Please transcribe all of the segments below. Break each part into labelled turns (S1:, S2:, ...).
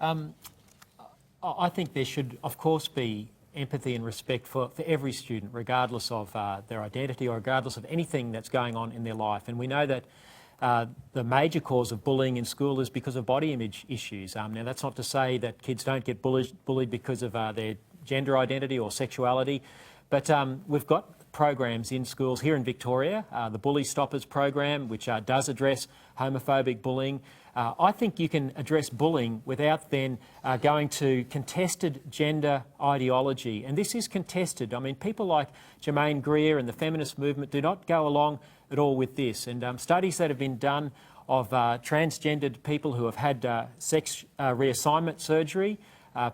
S1: I think there should, of course, be empathy and respect for every student, regardless of their identity or regardless of anything that's going on in their life. And we know that the major cause of bullying in school is because of body image issues. Now, that's not to say that kids don't get bullied because of their gender identity or sexuality, but we've got programs in schools here in Victoria, the Bully Stoppers program, which does address homophobic bullying. I think you can address bullying without then going to contested gender ideology. And this is contested. I mean, people like Germaine Greer and the feminist movement do not go along at all with this. And studies that have been done of transgendered people who have had sex reassignment surgery,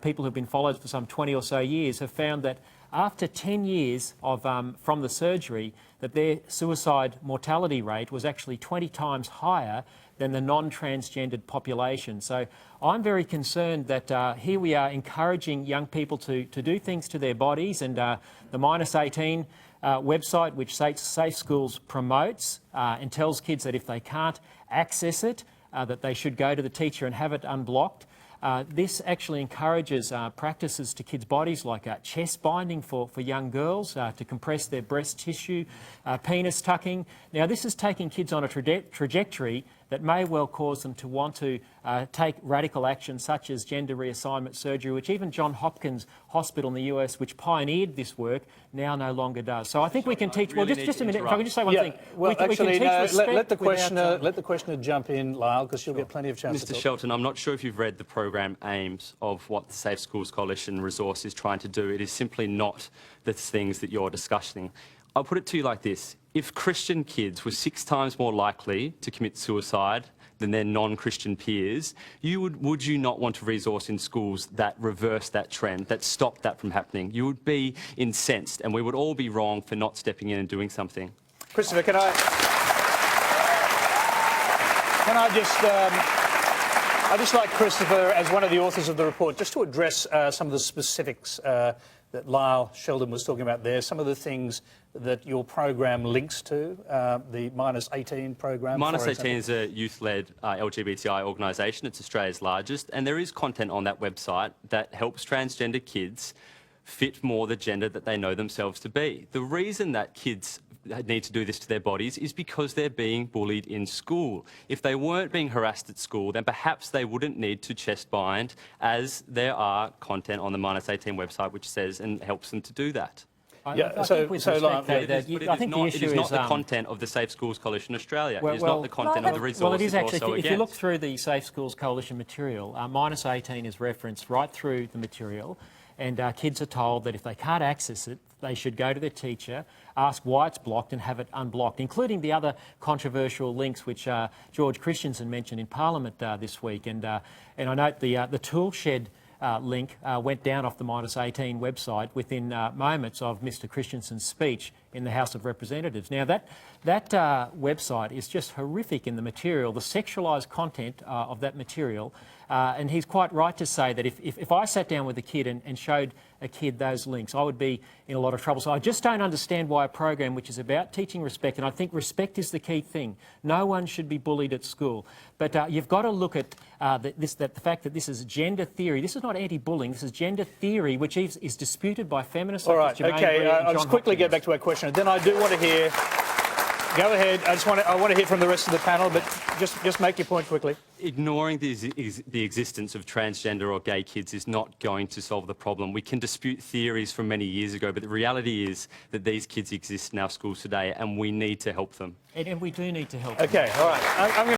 S1: people who've been followed for some 20 or so years, have found that after 10 years of, from the surgery, that their suicide mortality rate was actually 20 times higher than the non-transgendered population. So I'm very concerned that here we are encouraging young people to do things to their bodies, and the -18 website, which Safe Schools promotes and tells kids that if they can't access it, that they should go to the teacher and have it unblocked. This actually encourages practices to kids' bodies like chest binding for young girls to compress their breast tissue, penis tucking. Now, this is taking kids on a trajectory that may well cause them to want to take radical action such as gender reassignment surgery, which even Johns Hopkins Hospital in the US, which pioneered this work, now no longer does. So I think we can teach... Well, just a minute, if I can just say one thing.
S2: Well, actually, let the questioner jump in, Lyle, because you'll get plenty of chance to talk.
S3: Mr. Shelton, I'm not sure if you've read the program aims of what the Safe Schools Coalition resource is trying to do. It is simply not the things that you're discussing. I'll put it to you like this. If Christian kids were 6 times more likely to commit suicide than their non-Christian peers, would you not want to resource in schools that reverse that trend, that stop that from happening? You would be incensed, and we would all be wrong for not stepping in and doing something.
S2: Christopher, can I just... I'd just like Christopher, as one of the authors of the report, just to address some of the specifics that Lyle Shelton was talking about there, some of the things that your program links to, the -18 program.
S3: -18 is a youth-led LGBTI organisation. It's Australia's largest, and there is content on that website that helps transgender kids fit more the gender that they know themselves to be. The reason that kids need to do this to their bodies is because they're being bullied in school. If they weren't being harassed at school, then perhaps they wouldn't need to chest bind, as there are content on the -18 website which says and helps them to do that.
S1: I think
S3: it is not the content of the Safe Schools Coalition Australia. It is not the content of the resource.
S1: Well, it is actually.
S3: If
S1: you look through the Safe Schools Coalition material, -18 is referenced right through the material, and kids are told that if they can't access it, they should go to their teacher, ask why it's blocked and have it unblocked, including the other controversial links which George Christensen mentioned in Parliament this week. And I note the Toolshed link went down off the -18 website within moments of Mr Christensen's speech in the House of Representatives. Now, that website is just horrific in the material, the sexualised content of that material. And he's quite right to say that if I sat down with a kid and showed a kid those links, I would be in a lot of trouble. So I just don't understand why a program which is about teaching respect, and I think respect is the key thing. No one should be bullied at school. But you've got to look at the fact that this is gender theory. This is not anti-bullying. This is gender theory, which is disputed by feminists.
S2: All right, okay. I'll just quickly get back to our question. And then I do want to hear... Go ahead. I want to hear from the rest of the panel, but just make your point quickly.
S3: Ignoring the existence of transgender or gay kids is not going to solve the problem. We can dispute theories from many years ago, but the reality is that these kids exist in our schools today, and we need to help them.
S1: And we do need to help them.
S2: Okay, all right.